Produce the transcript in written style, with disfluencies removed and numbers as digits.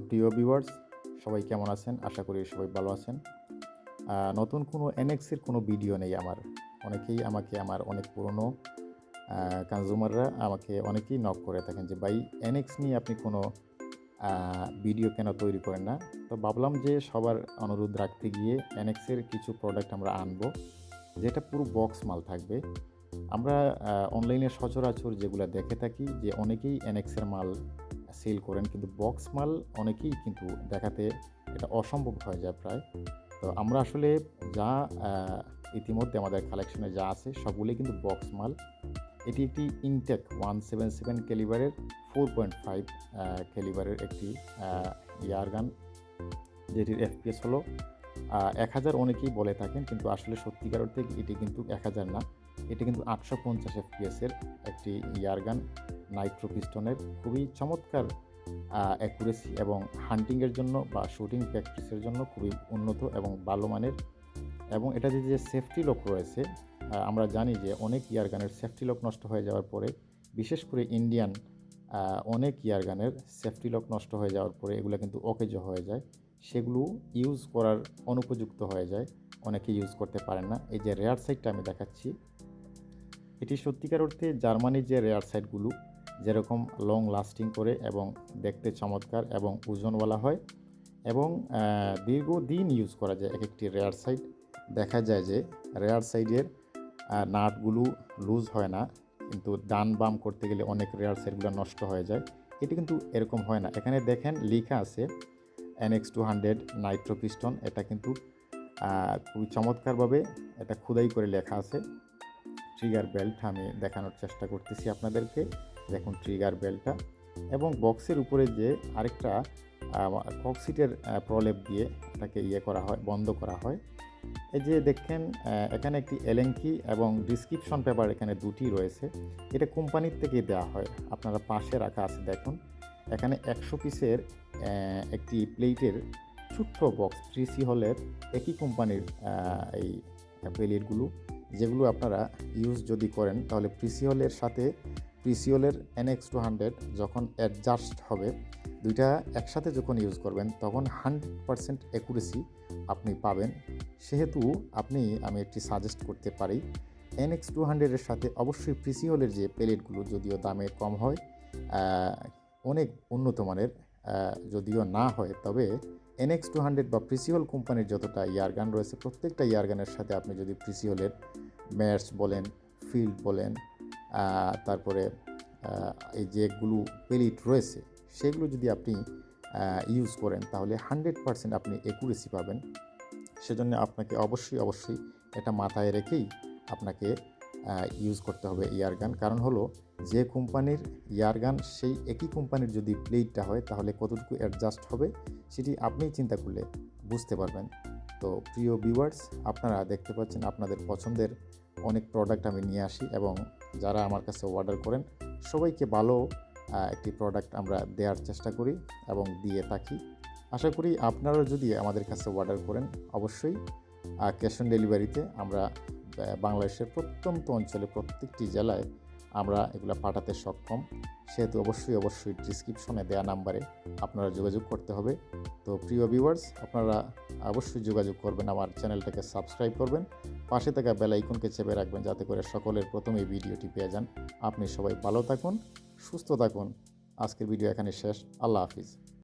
প্রিয় ভিউয়ার্স, সবাই কেমন আছেন? আশা করি সবাই ভালো আছেন। নতুন কোনো এনএক্সের কোনো ভিডিও নেই আমার। অনেকেই আমাকে আমার অনেক পুরনো কনজিউমাররা আমাকে অনেকেই নক করে থাকেন যে, "ভাই এনএক্স নিয়ে আপনি কোনো আ ভিডিও কেন তৈরি করেন না?" তো ভাবলাম যে সবার অনুরোধ রাখতে গিয়ে এনএক্সের কিছু প্রোডাক্ট আমরা আনবো, যেটা পুরো বক্স মাল থাকবে। আমরা অনলাইনে সচরাচর যেগুলা দেখে থাকি যে অনেকেই এনএক্সের মাল সেল করেন, কিন্তু বক্স মাল অনেকেই কিন্তু দেখাতে এটা অসম্ভব হয়ে যায় প্রায়। তো আমরা আসলে যা আ ইতিমধ্যে আমাদের কালেকশনে যা আছে সবগুলোই কিন্তু বক্স মাল। এটি একটি ইনটেক 177 ক্যালিবারের 4.5 ক্যালিবারের একটি আ এয়ার গান, যেটির এফপিএস হলো ১,০০০ অনেকেই বলে থাকেন, কিন্তু আসলে সত্যিকার অর্থে এটি কিন্তু ১,০০০ না। এটি কিন্তু ৮৫০ এফপিএসের একটি এয়ার গান, নাইট্রো পিস্টনের খুবই চমৎকার অ্যাকুরেসি এবং হান্টিংয়ের জন্য বা শুটিং প্র্যাকটিসের জন্য খুবই উন্নত এবং ভালো মানের। এবং এটাতে যে সেফটি লক রয়েছে, আমরা জানি যে অনেক এয়ার গানের সেফটি লক নষ্ট হয়ে যাওয়ার পরে, বিশেষ করে ইন্ডিয়ান আ অনেক এয়ার গানের সেফটি লক নষ্ট হয়ে যাওয়ার পরে এগুলা কিন্তু অকেজো হয়ে যায়। সেগুলো ইউজ করার অনুপযুক্ত হয়ে যায়। অনেকে ইউজ করতে পারেন না। এই যে রেয়ার সাইডটা আমি দেখাচ্ছি, এটি সত্যিকার অর্থে জার্মানির যে রেয়ার সাইডগুলো যেরকম লং লাস্টিং করে এবং দেখতে চমৎকার এবং ওজনওয়ালা হয় এবং দীর্ঘদিন ইউজ করা যায় একেকটি রেয়ার সাইড। দেখা যায় যে রেয়ার সাইডের নাটগুলো লুজ হয় না, কিন্তু ডান বাম করতে গেলে অনেক রেয়ার সাইডগুলো নষ্ট হয়ে যায়। এটি কিন্তু এরকম হয় না। এখানে দেখেন লিখা আছে NX200 নাইট্রো পিস্টন। এটা কিন্তু খুবই চমৎকারভাবে এটা খোদাই করে লেখা আছে। ট্রিগার বেল্ট আমি দেখানোর চেষ্টা করতেছি আপনাদেরকে। দেখুন ট্রিগার বেল্টটা এবং বক্সের উপরে যে আরেকটা ককসিটের প্রলেপ দিয়ে এটাকে করা হয়, বন্ধ করা হয়। এই যে দেখেন এখানে একটি এলেঙ্কি এবং ডিসক্রিপশন পেপার এখানে দুটি রয়েছে। এটা কোম্পানির থেকে দেওয়া হয়। আপনারা পাশে রাখা আছে দেখুন। এখানে ১০০ পিসের একটি প্লেটের ছোট্ট বক্স প্রিসি হলের একই কোম্পানির এই প্লেটগুলো, যেগুলো আপনারা ইউজ যদি করেন তাহলে প্রিসি হলের সাথে প্রিসি হলের NX200 যখন অ্যাডজাস্ট হবে, দুইটা একসাথে যখন ইউজ করবেন তখন 100% অ্যাকুরেসি আপনি পাবেন। সেহেতু আমি একটি সাজেস্ট করতে পারি, NX200 এর সাথে অবশ্যই প্রিসি হলের যে প্লেটগুলো যদিও দামে কম হয়, অনেক উন্নত মানের যদিও না হয়, তবে NX200 বা প্রিসি হল কোম্পানির যতটা ইয়ারগান রয়েছে প্রত্যেকটা ইয়ারগানের সাথে আপনি যদি প্রিসি হলের ম্যাটস বলেন, ফিল্ড বলেন, তারপরে এই যেগুলো প্লেট রয়েছে সেগুলো যদি আপনি ইউজ করেন তাহলে 100% আপনি অ্যাকুরেসি পাবেন। সেজন্য আপনাকে অবশ্যই এটা মাথায় রেখেই আপনাকে ইউজ করতে হবে ইয়ারগান। কারণ হলো, যে কোম্পানির ইয়ারগান সেই একই কোম্পানির যদি প্লেটটা হয় তাহলে কতটুকু অ্যাডজাস্ট হবে সেটি আপনিই চিন্তা করলে বুঝতে পারবেন। তো প্রিয় ভিউয়ার্স, আপনারা দেখতে পাচ্ছেন আপনাদের পছন্দের অনেক প্রোডাক্ট আমি নিয়ে আসি এবং যারা আমার কাছে অর্ডার করেন সবাইকে ভালো একটি প্রোডাক্ট আমরা দেওয়ার চেষ্টা করি এবং দিয়ে থাকি। আশা করি আপনারাও যদি আমাদের কাছে অর্ডার করেন অবশ্যই ক্যাশ অন ডেলিভারিতে আমরা বাংলাদেশের প্রত্যন্ত অঞ্চলে প্রত্যেকটি জেলায় আমরা এগুলো পাঠাতে সক্ষম। সেহেতু অবশ্যই ডিসক্রিপশনে দেওয়া নাম্বারে আপনারা যোগাযোগ করতে হবে। তো প্রিয় ভিউয়ার্স, আপনারা অবশ্যই যোগাযোগ করবেন, আমার চ্যানেলটাকে সাবস্ক্রাইব করবেন, পাশে থাকা বেল আইকনকে চেপে রাখবেন যাতে করে সকলের প্রথমে ভিডিওটি পেয়ে যান। আপনি সবাই ভালো থাকুন, সুস্থ থাকুন। আজকের ভিডিও এখানে শেষ। আল্লাহ হাফিজ।